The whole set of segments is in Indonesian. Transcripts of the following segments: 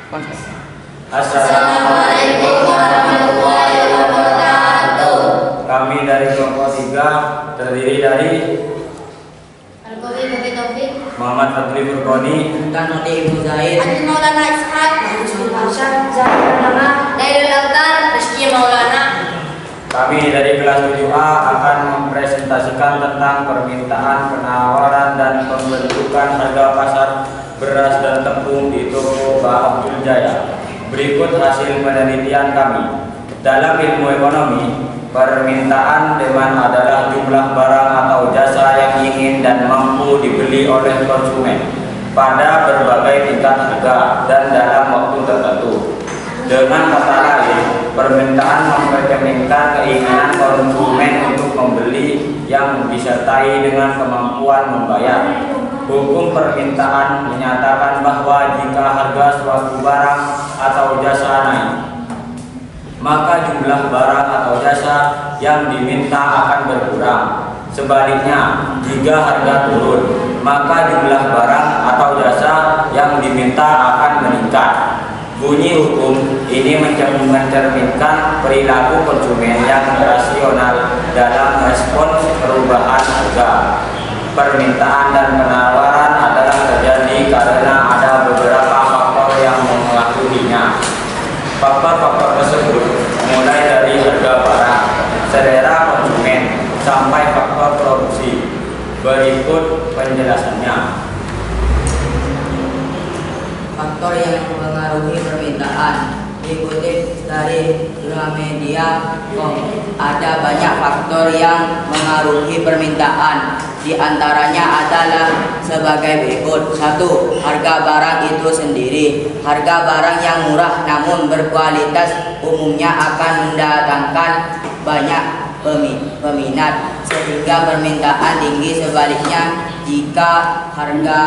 Assalamualaikum warahmatullahi wabarakatuh. Kami dari kelompok 3 terdiri dari Al-Qawi Babi Taufik, Muhammad Fadli Furqoni, Tanodi Ibnu Zaid, Adi Maulana Ishaq, Hasan Zahra, Dairul Aktar, Rizky Maulana. Kami dari kelas 7A akan mempresentasikan tentang permintaan, penawaran, dan pembentukan harga pasar beras dan tepung di toko Pak Abdul Jaya. Berikut hasil penelitian kami. Dalam ilmu ekonomi, permintaan demand adalah jumlah barang atau jasa yang ingin dan mampu dibeli oleh konsumen pada berbagai tingkat harga dan dalam waktu tertentu. Dengan kata lain, permintaan mempercerminkan keinginan konsumen untuk membeli yang disertai dengan kemampuan membayar. Hukum permintaan menyatakan bahwa jika harga suatu barang atau jasa naik, maka jumlah barang atau jasa yang diminta akan berkurang. Sebaliknya, jika harga turun, maka jumlah barang atau jasa yang diminta akan meningkat. Bunyi hukum ini mencerminkan perilaku konsumen yang rasional dalam respons perubahan harga. Permintaan dan penawaran adalah terjadi karena ada beberapa faktor yang mempengaruhinya. Faktor-faktor tersebut mulai dari harga barang, selera konsumen, sampai faktor produksi. Berikut penjelasannya. faktor yang mempengaruhi permintaan dikutip dari Gramedia.com. Ada banyak faktor yang mengaruhi permintaan. Di antaranya adalah sebagai berikut. 1. Harga barang itu sendiri. Harga barang yang murah namun berkualitas umumnya akan mendatangkan banyak peminat sehingga permintaan tinggi. Sebaliknya, jika harga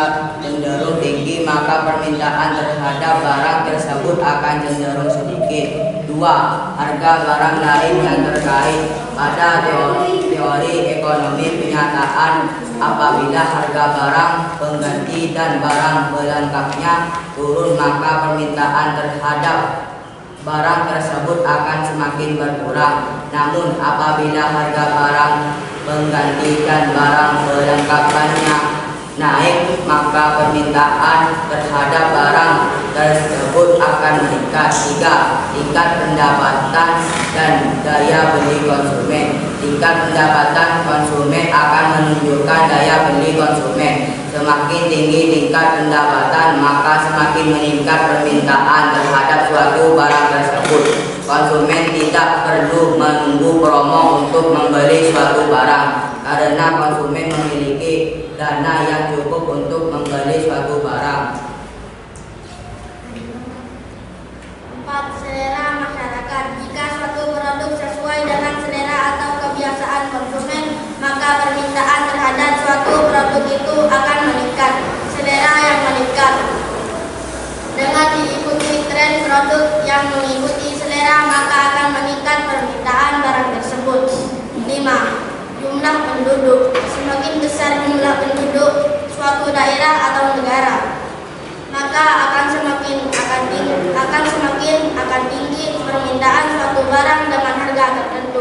cenderung tinggi maka permintaan terhadap barang tersebut akan cenderung sedikit. 2. Harga barang lain yang terkait. Ada teori ekonomi penyataan apabila harga barang pengganti dan barang pelengkapnya turun maka permintaan terhadap barang tersebut akan semakin berkurang. Namun apabila harga barang pengganti dan barang pelengkapannya naik maka permintaan terhadap barang tersebut akan meningkat. 3. Tingkat pendapatan dan daya beli konsumen. Tingkat pendapatan konsumen akan menunjukkan daya beli konsumen. Semakin tinggi tingkat pendapatan maka semakin meningkat permintaan terhadap suatu barang tersebut. Konsumen tidak perlu menunggu promo untuk membeli suatu barang karena konsumen memiliki dana yang cukup untuk membeli suatu barang. 4. Selera masyarakat. Jika suatu produk sesuai dengan selera atau kebiasaan konsumen, maka permintaan terhadap suatu produk itu akan meningkat. Selera yang meningkat dengan diikuti tren produk yang mengikuti selera, maka akan meningkat permintaan barang tersebut. 5. Jumlah penduduk. Semakin besar jumlah penduduk suatu daerah atau negara, maka akan semakin tinggi permintaan suatu barang dengan harga tertentu.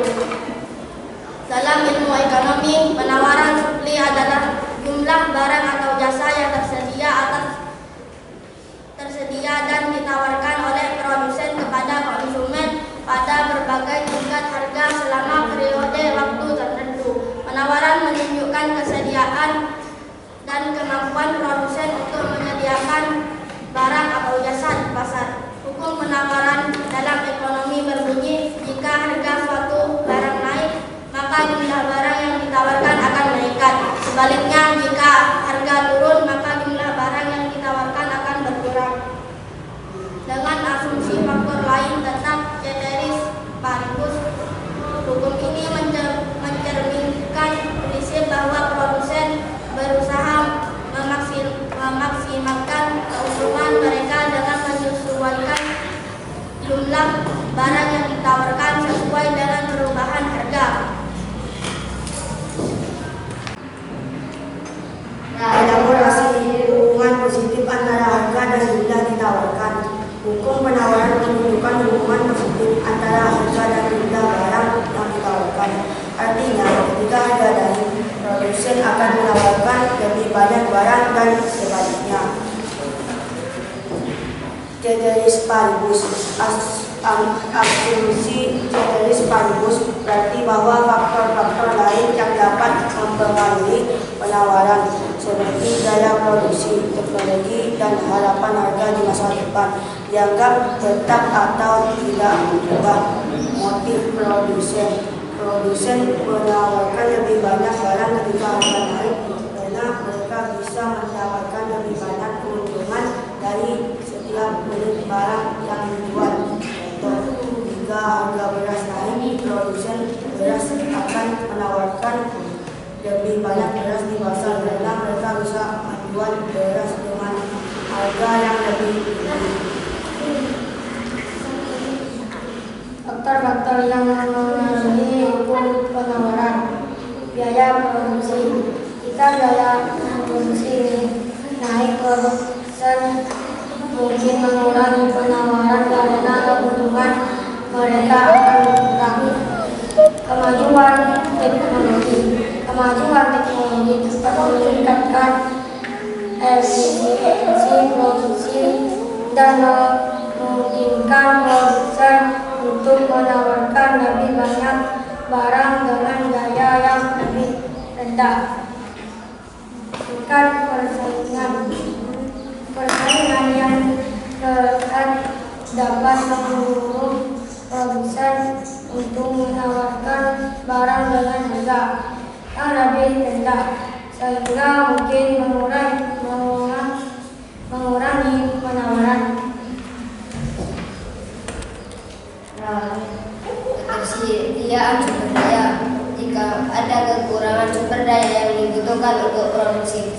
Dalam ilmu ekonomi, penawaran supli adalah jumlah barang atau jasa yang tersedia dan ditawarkan oleh produsen kepada konsumen pada berbagai tingkat harga selama periode waktu tertentu. Penawaran menunjukkan kesediaan dan kemampuan produsen untuk menyediakan barang atau jasa di pasar. Hukum penawaran dalam ekonomi berbunyi, jika harga suatu barang naik, maka jumlah barang yang ditawarkan akan meningkat. Sebaliknya, jika harga turun, maka jumlah barang yang ditawarkan akan berkurang. Dengan asumsi faktor lain tetap ceteris paribus, hukum ini mencerminkan prinsip bahwa produsen berusaha memaksimalkan keuntungan mereka dengan menyesuaikan jumlah barang yang ditawarkan sesuai dengan perubahan harga. dan sebaliknya. Ceteris paribus, asumsi ceteris paribus berarti bahwa faktor-faktor lain yang dapat mempengaruhi penawaran seperti daya produksi, teknologi, dan harapan harga di masa depan dianggap tetap atau tidak berubah. Motif produsen menawarkan lebih banyak barang ketika harga naik karena mereka bisa mendapatkan lebih banyak keuntungan dari setiap unit barang yang dijual. Contoh, jika harga beras naik, produsen beras akan menawarkan lebih banyak beras di pasar karena mereka bisa menjual beras dengan harga yang lebih tinggi. Faktor-faktor yang mempengaruhi hukum penawaran. Biaya produksi. Jika biaya produksi naik, produsen mungkin mengurangi penawaran karena kebutuhan mereka akan mengurangi. Kemajuan teknologi dapat meningkatkan efisiensi produksi dan memungkinkan produsen untuk menawarkan lebih banyak barang dengan biaya yang lebih rendah. Tingkat persaingan yang ketat dapat mendorong produsen untuk menawarkan barang dengan harga yang lebih rendah sehingga mungkin mengurangi penawaran. Ketersediaan sumber daya. Jika ada kekurangan sumber daya yang dibutuhkan untuk produksi,